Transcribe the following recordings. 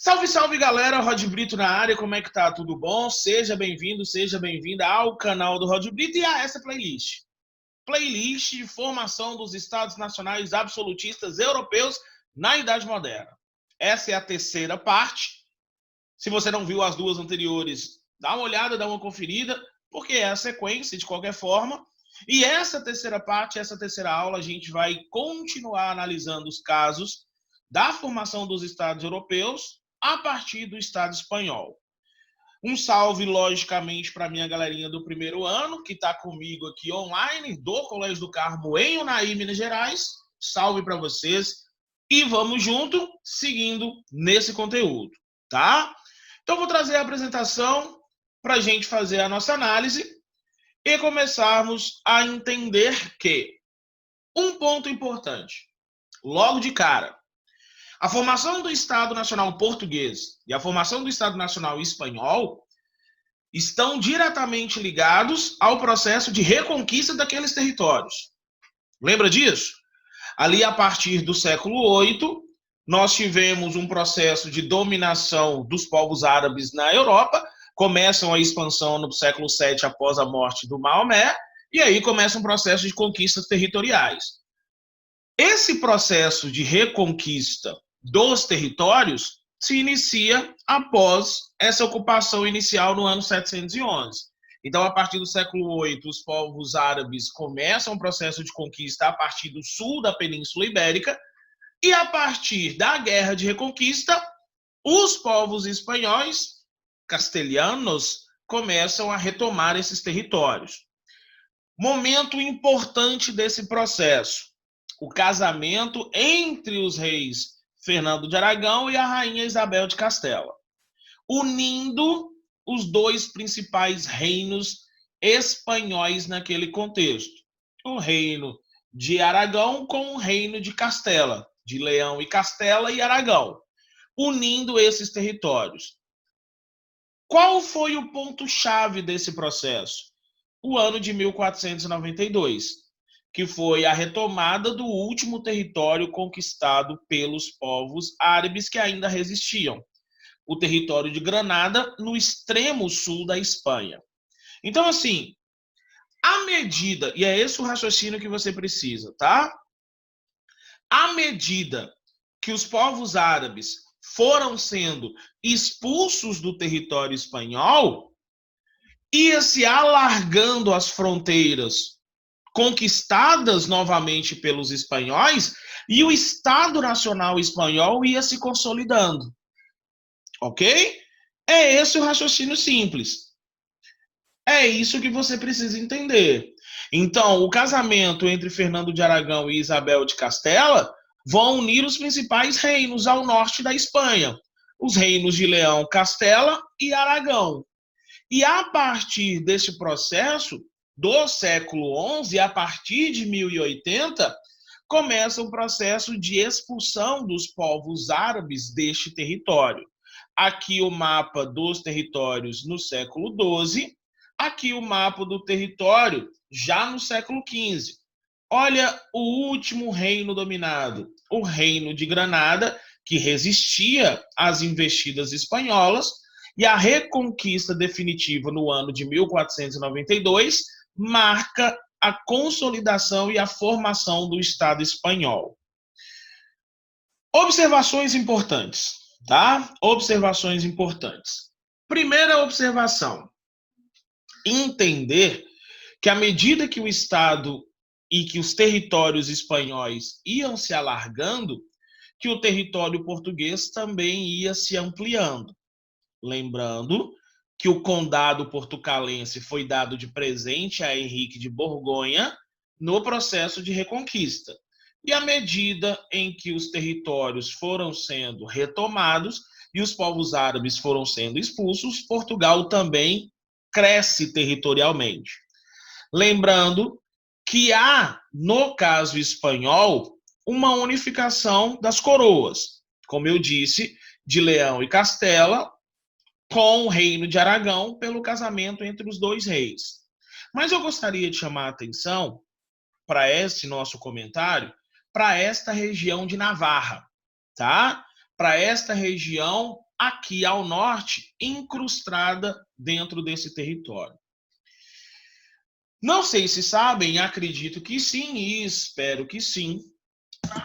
Salve, salve, galera! Rod Brito na área, como é que tá? Tudo bom? Seja bem-vindo, seja bem-vinda ao canal do Rod Brito e a essa playlist. Playlist de formação dos Estados Nacionais Absolutistas Europeus na Idade Moderna. Essa é a terceira parte. Se você não viu as duas anteriores, dá uma olhada, dá uma conferida, porque é a sequência de qualquer forma. E essa terceira parte, essa terceira aula, a gente vai continuar analisando os casos da formação dos Estados europeus a partir do Estado espanhol. Um salve, logicamente, para a minha galerinha do primeiro ano, que está comigo aqui online, do Colégio do Carmo, em Unai, Minas Gerais. Salve para vocês. E vamos junto, seguindo nesse conteúdo, tá? Então, vou trazer a apresentação para a gente fazer a nossa análise e começarmos a entender que um ponto importante, logo de cara, a formação do Estado Nacional Português e a formação do Estado Nacional Espanhol estão diretamente ligados ao processo de reconquista daqueles territórios. Lembra disso? Ali, a partir do século VIII, nós tivemos um processo de dominação dos povos árabes na Europa, começam a expansão no século VII após a morte do Maomé, e aí começa um processo de conquistas territoriais. Esse processo de reconquista dos territórios se inicia após essa ocupação inicial no ano 711. Então, a partir do século VIII, os povos árabes começam um processo de conquista a partir do sul da Península Ibérica, e a partir da Guerra de Reconquista, os povos espanhóis, castelhanos, começam a retomar esses territórios. Momento importante desse processo: o casamento entre os reis Fernando de Aragão e a rainha Isabel de Castela, unindo os dois principais reinos espanhóis naquele contexto. O reino de Aragão com o reino de Castela, de Leão e Castela e Aragão, unindo esses territórios. Qual foi o ponto-chave desse processo? O ano de 1492. Que foi a retomada do último território conquistado pelos povos árabes que ainda resistiam, o território de Granada, no extremo sul da Espanha. Então, assim, à medida, e é esse o raciocínio que você precisa, tá? À medida que os povos árabes foram sendo expulsos do território espanhol, ia se alargando as fronteiras conquistadas novamente pelos espanhóis, e o Estado Nacional Espanhol ia se consolidando. Ok? É esse o raciocínio simples. É isso que você precisa entender. Então, o casamento entre Fernando de Aragão e Isabel de Castela vão unir os principais reinos ao norte da Espanha, os reinos de Leão, Castela e Aragão. E a partir desse processo, do século XI, a partir de 1080, começa um processo de expulsão dos povos árabes deste território. Aqui o mapa dos territórios no século XII, aqui o mapa do território já no século XV. Olha o último reino dominado, o reino de Granada, que resistia às investidas espanholas, e a reconquista definitiva no ano de 1492 marca a consolidação e a formação do Estado espanhol. Observações importantes, tá? Observações importantes. Primeira observação: entender que à medida que o Estado e que os territórios espanhóis iam se alargando, que o território português também ia se ampliando. Lembrando que o condado portucalense foi dado de presente a Henrique de Borgonha no processo de reconquista. E à medida em que os territórios foram sendo retomados e os povos árabes foram sendo expulsos, Portugal também cresce territorialmente. Lembrando que há, no caso espanhol, uma unificação das coroas, como eu disse, de Leão e Castela, com o reino de Aragão pelo casamento entre os dois reis. Mas eu gostaria de chamar a atenção para esse nosso comentário, para esta região de Navarra, tá? Para esta região aqui ao norte, incrustada dentro desse território. Não sei se sabem, acredito que sim e espero que sim.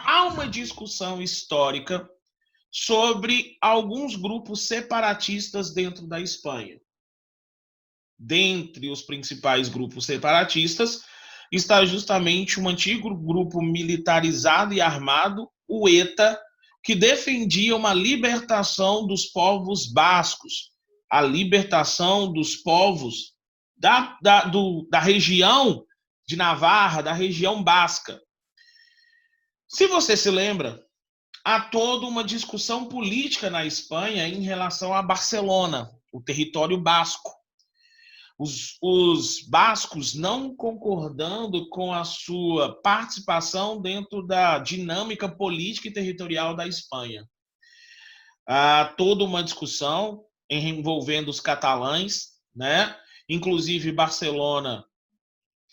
Há uma discussão histórica sobre alguns grupos separatistas dentro da Espanha. Dentre os principais grupos separatistas está justamente um antigo grupo militarizado e armado, o ETA, que defendia uma libertação dos povos bascos, a libertação dos povos da região de Navarra, da região basca. Se você se lembra, há toda uma discussão política na Espanha em relação a Barcelona, o território basco. Os bascos não concordando com a sua participação dentro da dinâmica política e territorial da Espanha. Há toda uma discussão envolvendo os catalães, né? Inclusive Barcelona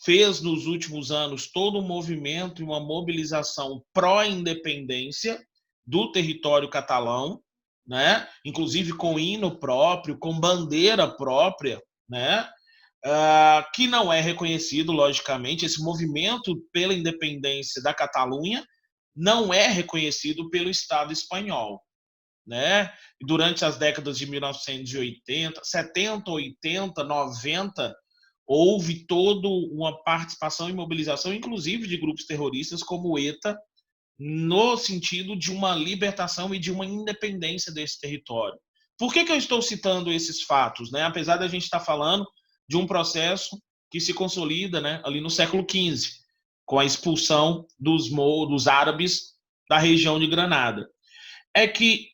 fez nos últimos anos todo um movimento e uma mobilização pró-independência do território catalão, né? Inclusive com hino próprio, com bandeira própria, né? Que não é reconhecido, logicamente. Esse movimento pela independência da Catalunha não é reconhecido pelo Estado espanhol, né? Durante as décadas de 1980, 70, 80, 90, houve toda uma participação e mobilização, inclusive de grupos terroristas como o ETA, no sentido de uma libertação e de uma independência desse território. Por que eu estou citando esses fatos, né? Apesar da gente estar falando de um processo que se consolida, né, ali no século XV, com a expulsão dos árabes da região de Granada. É que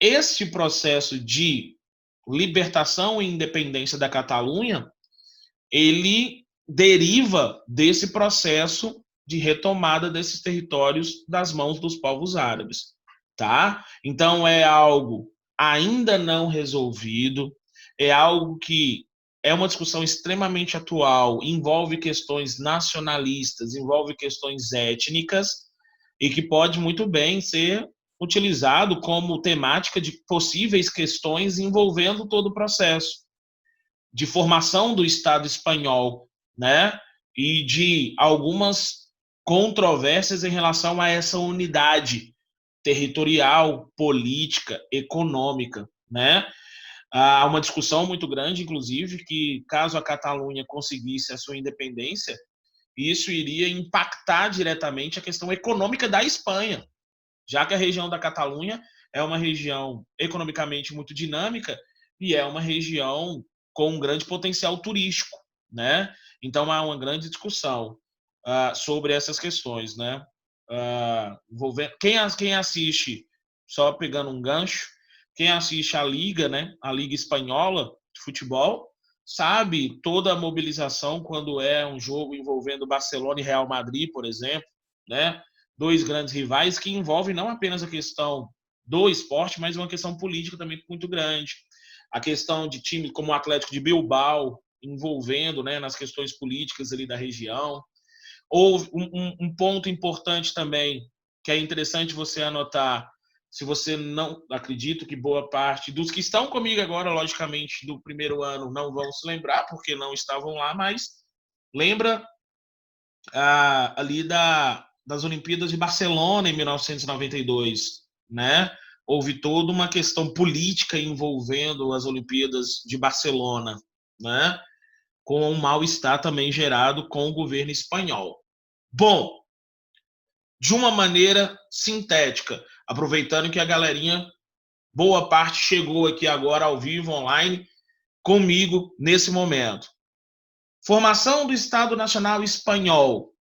este processo de libertação e independência da Catalunha, ele deriva desse processo de retomada desses territórios das mãos dos povos árabes, tá? Então é algo ainda não resolvido, é algo que é uma discussão extremamente atual, envolve questões nacionalistas, envolve questões étnicas e que pode muito bem ser utilizado como temática de possíveis questões envolvendo todo o processo de formação do Estado espanhol, né? E de algumas controvérsias em relação a essa unidade territorial, política, econômica, né? Há uma discussão muito grande, inclusive, que caso a Catalunha conseguisse a sua independência, isso iria impactar diretamente a questão econômica da Espanha, já que a região da Catalunha é uma região economicamente muito dinâmica e é uma região com um grande potencial turístico, né? Então há uma grande discussão sobre essas questões, né? Quem assiste, só pegando um gancho, quem assiste a Liga, né? A Liga Espanhola de Futebol, sabe toda a mobilização quando é um jogo envolvendo Barcelona e Real Madrid, por exemplo, né? Dois grandes rivais que envolvem não apenas a questão do esporte, mas uma questão política também muito grande. A questão de times como o Atlético de Bilbao envolvendo, né, nas questões políticas ali da região. Houve um ponto importante também, que é interessante você anotar, se você não, acredito que boa parte dos que estão comigo agora, logicamente, do primeiro ano, não vão se lembrar, porque não estavam lá, mas lembra ali das Olimpíadas de Barcelona em 1992, né? Houve toda uma questão política envolvendo as Olimpíadas de Barcelona, né? Com um mal-estar também gerado com o governo espanhol. Bom, de uma maneira sintética, aproveitando que a galerinha, boa parte, chegou aqui agora ao vivo, online, comigo nesse momento. Formação do Estado Nacional Espanhol.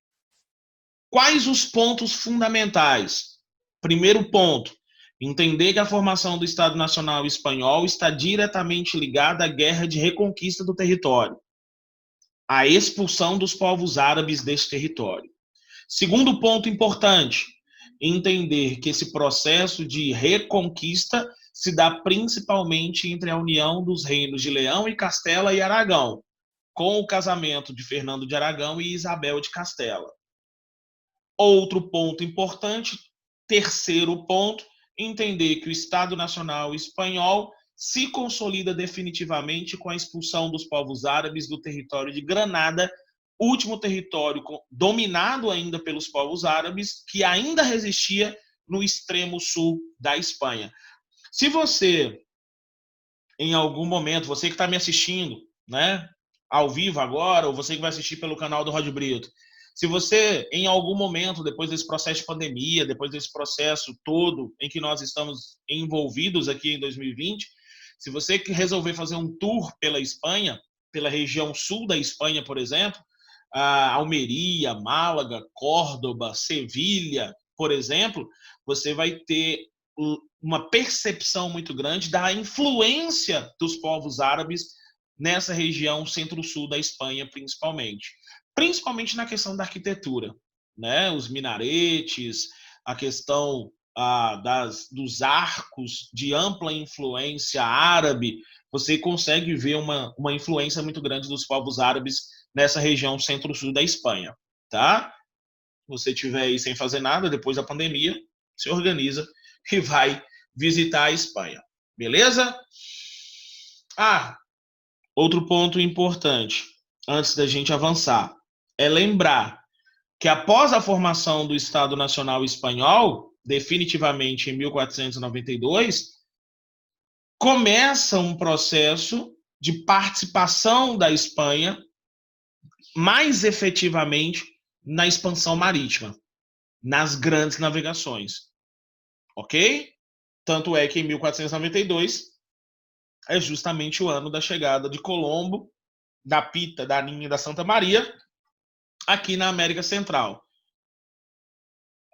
Quais os pontos fundamentais? Primeiro ponto, entender que a formação do Estado Nacional Espanhol está diretamente ligada à guerra de reconquista do território, à expulsão dos povos árabes desse território. Segundo ponto importante, entender que esse processo de reconquista se dá principalmente entre a união dos reinos de Leão e Castela e Aragão, com o casamento de Fernando de Aragão e Isabel de Castela. Outro ponto importante, terceiro ponto, entender que o Estado Nacional Espanhol se consolida definitivamente com a expulsão dos povos árabes do território de Granada, último território dominado ainda pelos povos árabes, que ainda resistia no extremo sul da Espanha. Se você, em algum momento, você que está me assistindo, né, ao vivo agora, ou você que vai assistir pelo canal do Rod Brito, se você, em algum momento, depois desse processo de pandemia, depois desse processo todo em que nós estamos envolvidos aqui em 2020, se você resolver fazer um tour pela Espanha, pela região sul da Espanha, por exemplo, Almeria, Málaga, Córdoba, Sevilha, por exemplo, você vai ter uma percepção muito grande da influência dos povos árabes nessa região centro-sul da Espanha, principalmente na questão da arquitetura, né? Os minaretes, a questão dos arcos de ampla influência árabe, você consegue ver uma influência muito grande dos povos árabes nessa região centro-sul da Espanha, tá? Você estiver aí sem fazer nada, depois da pandemia, se organiza e vai visitar a Espanha, beleza? Outro ponto importante, antes da gente avançar, é lembrar que após a formação do Estado Nacional Espanhol, definitivamente em 1492, começa um processo de participação da Espanha mais efetivamente na expansão marítima, nas grandes navegações. Ok? Tanto é que em 1492 é justamente o ano da chegada de Colombo, da Pita, da Ninha e da Santa Maria, aqui na América Central,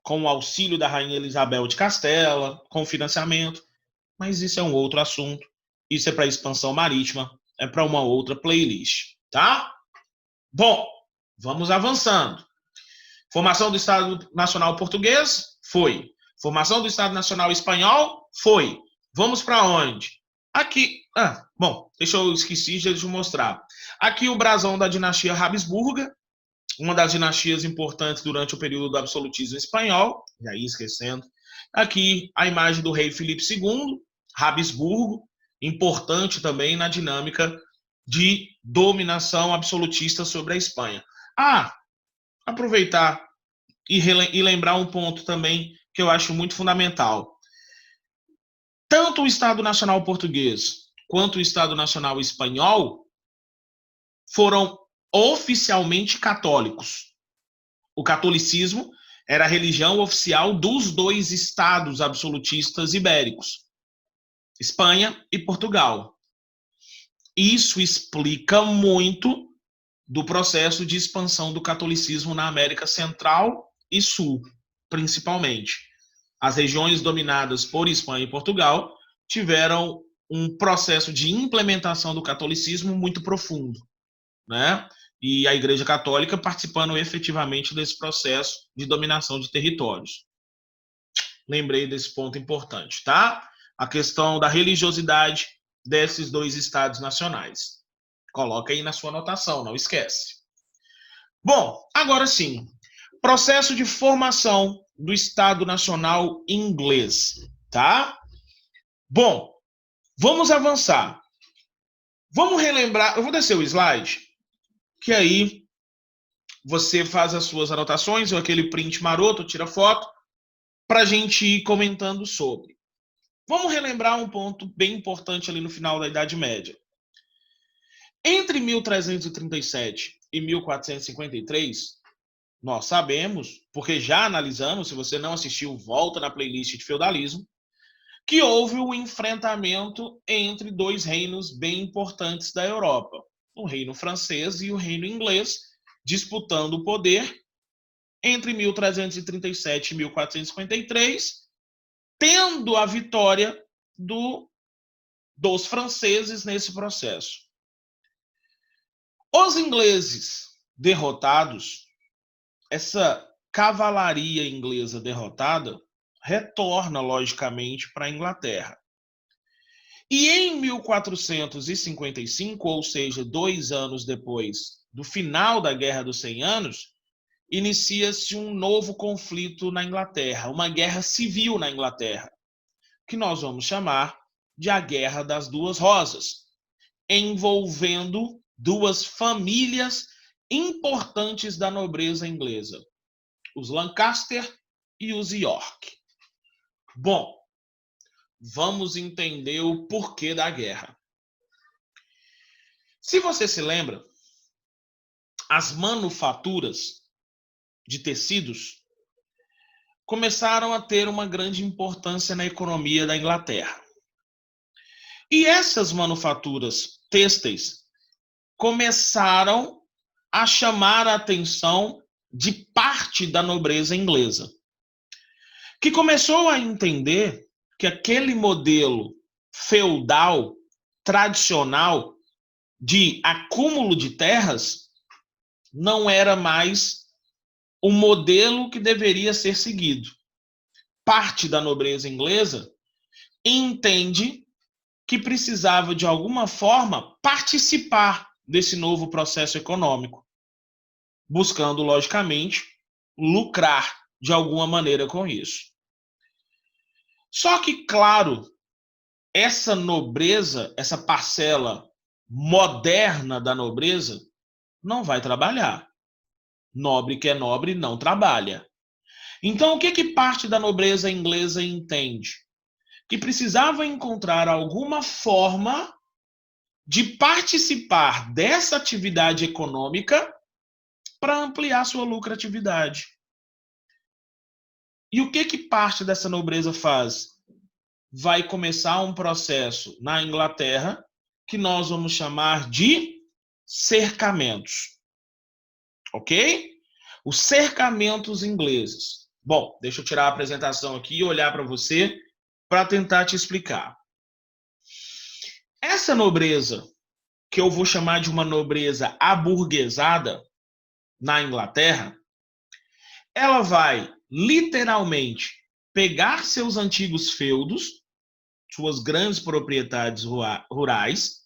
com o auxílio da Rainha Isabel de Castela, com financiamento, mas isso é um outro assunto, isso é para expansão marítima, é para uma outra playlist, tá? Bom, vamos avançando. Formação do Estado Nacional Português? Foi. Formação do Estado Nacional Espanhol? Foi. Vamos para onde? Aqui. Deixa eu mostrar. Aqui o brasão da dinastia Habsburga, uma das dinastias importantes durante o período do absolutismo espanhol, e aí esquecendo. Aqui a imagem do rei Filipe II, Habsburgo, importante também na dinâmica de dominação absolutista sobre a Espanha. Aproveitar e lembrar um ponto também que eu acho muito fundamental. Tanto o Estado Nacional Português quanto o Estado Nacional Espanhol foram oficialmente católicos. O catolicismo era a religião oficial dos dois estados absolutistas ibéricos, Espanha e Portugal. Isso explica muito do processo de expansão do catolicismo na América Central e Sul, principalmente. As regiões dominadas por Espanha e Portugal tiveram um processo de implementação do catolicismo muito profundo, né? E a Igreja Católica participando efetivamente desse processo de dominação de territórios. Lembrei desse ponto importante, tá? A questão da religiosidade desses dois estados nacionais. Coloca aí na sua anotação, não esquece. Bom, agora sim, processo de formação do Estado Nacional Inglês, tá? Bom, vamos avançar. Vamos relembrar, eu vou descer o slide, que aí você faz as suas anotações, ou aquele print maroto, tira foto, para a gente ir comentando sobre. Vamos relembrar um ponto bem importante ali no final da Idade Média. Entre 1337 e 1453, nós sabemos, porque já analisamos, se você não assistiu, volta na playlist de feudalismo, que houve um enfrentamento entre dois reinos bem importantes da Europa, o reino francês e o reino inglês, disputando o poder entre 1337 e 1453, tendo a vitória dos franceses nesse processo. Os ingleses derrotados, essa cavalaria inglesa derrotada, retorna, logicamente, para a Inglaterra. E em 1455, ou seja, 2 anos depois do final da Guerra dos 100 Anos, inicia-se um novo conflito na Inglaterra, uma guerra civil na Inglaterra. que nós vamos chamar de a Guerra das Duas Rosas, envolvendo duas famílias importantes da nobreza inglesa, os Lancaster e os York. Bom, vamos entender o porquê da guerra. Se você se lembra, as manufaturas de tecidos começaram a ter uma grande importância na economia da Inglaterra. E essas manufaturas têxteis começaram a chamar a atenção de parte da nobreza inglesa, que começou a entender que aquele modelo feudal, tradicional, de acúmulo de terras, não era mais o modelo que deveria ser seguido. Parte da nobreza inglesa entende que precisava, de alguma forma, participar desse novo processo econômico, buscando, logicamente, lucrar de alguma maneira com isso. Só que, claro, essa nobreza, essa parcela moderna da nobreza, não vai trabalhar. Nobre que é nobre não trabalha. Então, o que parte da nobreza inglesa entende? Que precisava encontrar alguma forma de participar dessa atividade econômica para ampliar sua lucratividade. E o que parte dessa nobreza faz? Vai começar um processo na Inglaterra que nós vamos chamar de cercamentos. Ok? Os cercamentos ingleses. Bom, deixa eu tirar a apresentação aqui e olhar para você para tentar te explicar. Essa nobreza, que eu vou chamar de uma nobreza aburguesada na Inglaterra, ela vai literalmente pegar seus antigos feudos, suas grandes propriedades rurais,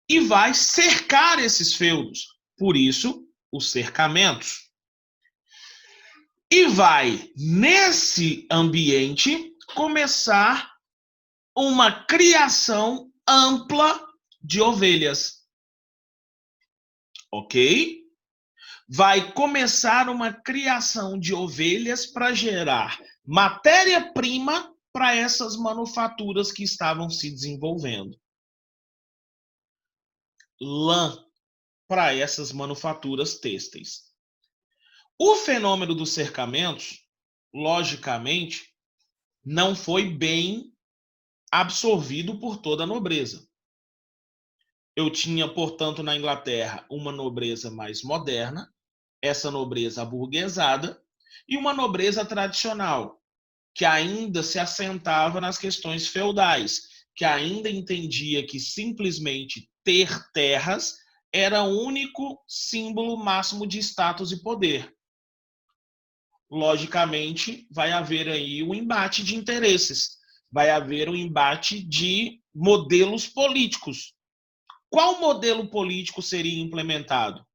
e vai cercar esses feudos. Por isso, os cercamentos. E vai, nesse ambiente, começar uma criação ampla de ovelhas. Ok? Vai começar uma criação de ovelhas para gerar matéria-prima para essas manufaturas que estavam se desenvolvendo. Lã para essas manufaturas têxteis. O fenômeno dos cercamentos, logicamente, não foi bem absorvido por toda a nobreza. Eu tinha, portanto, na Inglaterra, uma nobreza mais moderna, essa nobreza aburguesada, e uma nobreza tradicional, que ainda se assentava nas questões feudais, que ainda entendia que simplesmente ter terras era o único símbolo máximo de status e poder. Logicamente, vai haver aí um embate de interesses, vai haver um embate de modelos políticos. Qual modelo político seria implementado?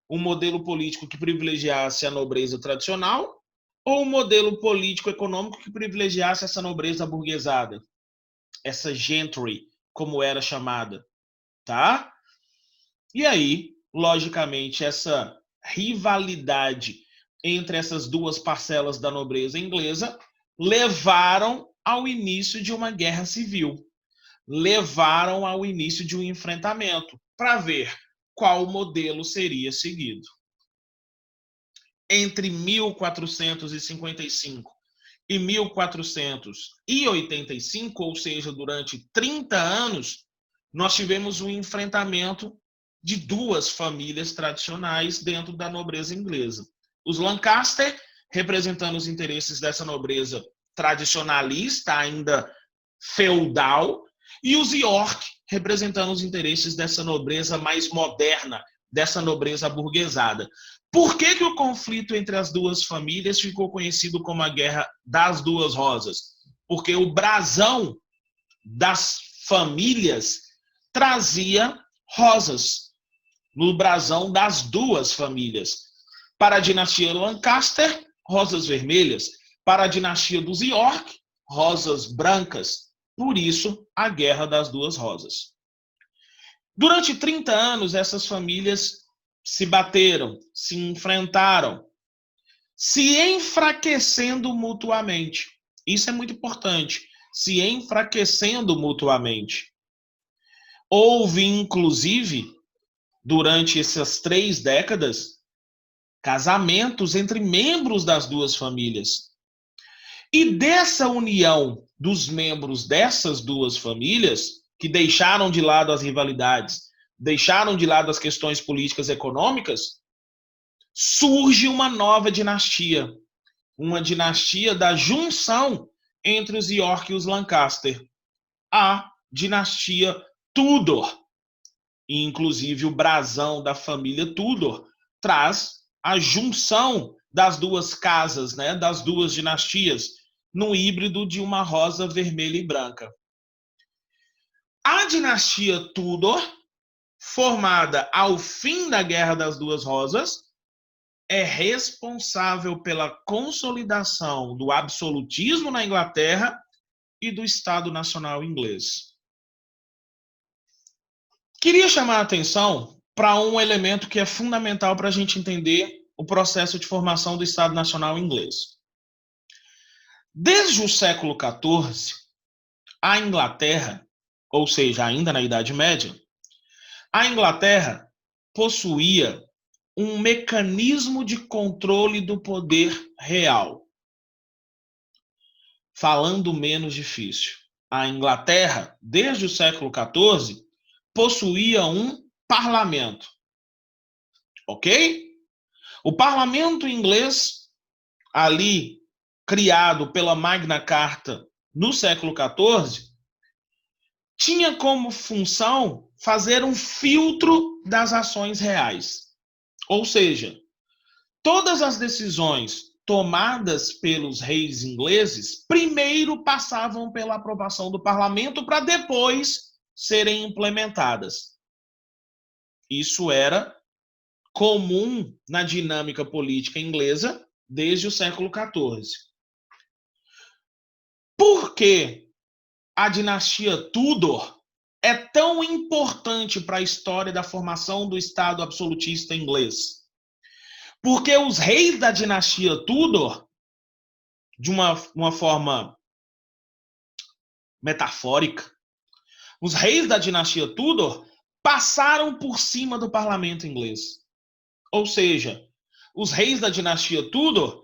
Um modelo político que privilegiasse a nobreza tradicional ou um modelo político-econômico que privilegiasse essa nobreza aburguesada? Essa gentry, como era chamada, tá? E aí, logicamente, essa rivalidade entre essas duas parcelas da nobreza inglesa levaram ao início de uma guerra civil, levaram ao início de um enfrentamento para ver qual modelo seria seguido. Entre 1455 e 1485, ou seja, durante 30 anos, nós tivemos um enfrentamento de duas famílias tradicionais dentro da nobreza inglesa. Os Lancaster, representando os interesses dessa nobreza tradicionalista, ainda feudal, e os York, representando os interesses dessa nobreza mais moderna, dessa nobreza aburguesada. Por que o conflito entre as duas famílias ficou conhecido como a Guerra das Duas Rosas? Porque o brasão das famílias trazia rosas no brasão das duas famílias. Para a dinastia Lancaster, rosas vermelhas. Para a dinastia dos York, rosas brancas. Por isso, a Guerra das Duas Rosas. Durante 30 anos, essas famílias se bateram, se enfrentaram, se enfraquecendo mutuamente. Isso é muito importante, se enfraquecendo mutuamente. Houve, inclusive, durante essas 3 décadas, casamentos entre membros das duas famílias. E dessa união dos membros dessas duas famílias, que deixaram de lado as rivalidades, deixaram de lado as questões políticas e econômicas, surge uma nova dinastia. Uma dinastia da junção entre os York e os Lancaster. A dinastia Tudor. E, inclusive, o brasão da família Tudor traz a junção das duas casas, né, das duas dinastias, no híbrido de uma rosa vermelha e branca. A dinastia Tudor, formada ao fim da Guerra das Duas Rosas, é responsável pela consolidação do absolutismo na Inglaterra e do Estado Nacional inglês. Queria chamar a atenção para um elemento que é fundamental para a gente entender o processo de formação do Estado Nacional inglês. Desde o século XIV, a Inglaterra, ou seja, ainda na Idade Média, a Inglaterra possuía um mecanismo de controle do poder real. Falando menos difícil, a Inglaterra, desde o século XIV, possuía um parlamento. Ok? O parlamento inglês, ali criado pela Magna Carta no século XIV, tinha como função fazer um filtro das ações reais. Ou seja, todas as decisões tomadas pelos reis ingleses primeiro passavam pela aprovação do parlamento para depois serem implementadas. Isso era comum na dinâmica política inglesa desde o século XIV. Por que a dinastia Tudor é tão importante para a história da formação do Estado absolutista inglês? Porque os reis da dinastia Tudor, de uma forma metafórica, os reis da dinastia Tudor passaram por cima do parlamento inglês. Ou seja, os reis da dinastia Tudor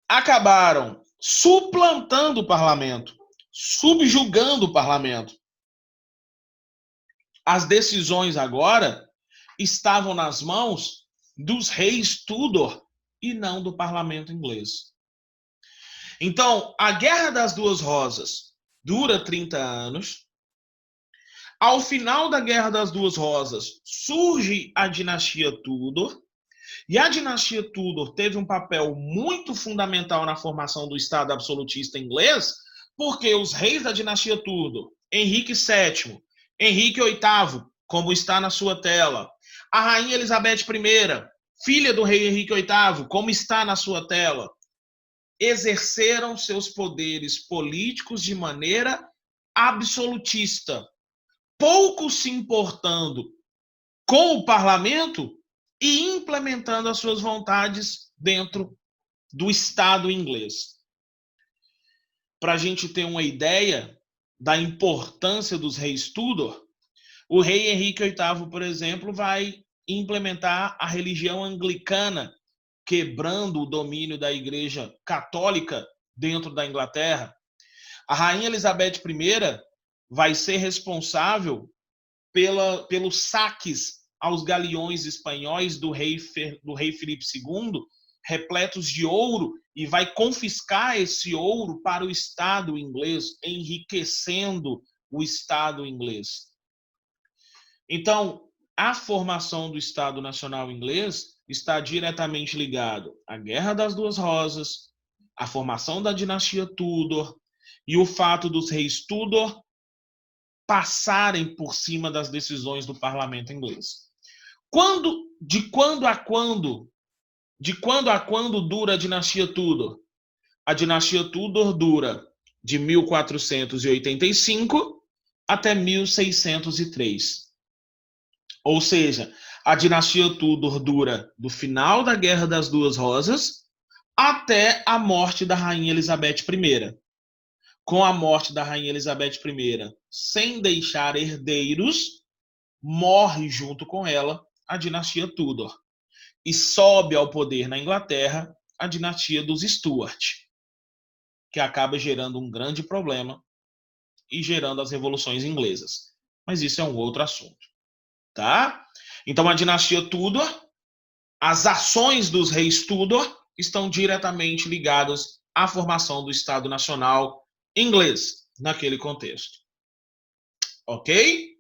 acabaram suplantando o parlamento, subjugando o parlamento. As decisões agora estavam nas mãos dos reis Tudor e não do parlamento inglês. Então, a Guerra das Duas Rosas dura 30 anos. Ao final da Guerra das Duas Rosas, surge a dinastia Tudor. E a dinastia Tudor teve um papel muito fundamental na formação do Estado absolutista inglês, porque os reis da dinastia Tudor, Henrique VII, Henrique VIII, como está na sua tela, a rainha Elizabeth I, filha do rei Henrique VIII, como está na sua tela, exerceram seus poderes políticos de maneira absolutista, pouco se importando com o parlamento e implementando as suas vontades dentro do Estado inglês. Para a gente ter uma ideia da importância dos reis Tudor, o rei Henrique VIII, por exemplo, vai implementar a religião anglicana, quebrando o domínio da Igreja Católica dentro da Inglaterra. A rainha Elizabeth I vai ser responsável pelos saques aos galeões espanhóis do rei Filipe II, repletos de ouro, e vai confiscar esse ouro para o Estado inglês, enriquecendo o Estado inglês. Então, a formação do Estado Nacional inglês está diretamente ligado à Guerra das Duas Rosas, à formação da dinastia Tudor e o fato dos reis Tudor passarem por cima das decisões do parlamento inglês. De quando a quando dura a dinastia Tudor? A dinastia Tudor dura de 1485 até 1603. Ou seja, a dinastia Tudor dura do final da Guerra das Duas Rosas até a morte da Rainha Elizabeth I. Com a morte da Rainha Elizabeth I, sem deixar herdeiros, morre junto com ela a dinastia Tudor. E sobe ao poder na Inglaterra a dinastia dos Stuart, que acaba gerando um grande problema e gerando as revoluções inglesas. Mas isso é um outro assunto, tá? Então a dinastia Tudor, as ações dos reis Tudor estão diretamente ligadas à formação do Estado Nacional inglês naquele contexto. Ok?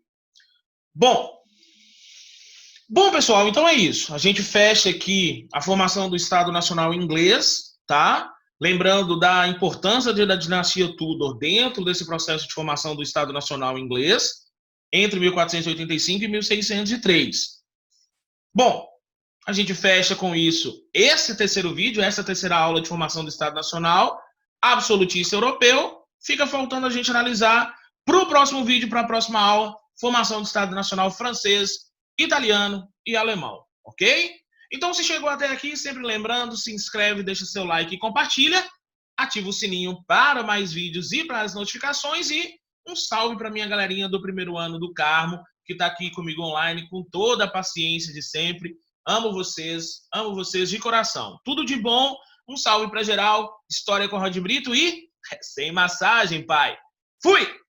Bom, pessoal, então é isso. A gente fecha aqui a formação do Estado Nacional inglês, tá? Lembrando da importância da dinastia Tudor dentro desse processo de formação do Estado Nacional inglês, entre 1485 e 1603. Bom, a gente fecha com isso esse terceiro vídeo, essa terceira aula de formação do Estado Nacional absolutista europeu. Fica faltando a gente analisar para o próximo vídeo, para a próxima aula, formação do Estado Nacional francês, italiano e alemão, ok? Então, se chegou até aqui, sempre lembrando, se inscreve, deixa seu like e compartilha, ativa o sininho para mais vídeos e para as notificações e um salve para minha galerinha do primeiro ano do Carmo, que está aqui comigo online com toda a paciência de sempre. Amo vocês de coração. Tudo de bom, um salve para geral, História com Rod Brito e sem massagem, pai. Fui!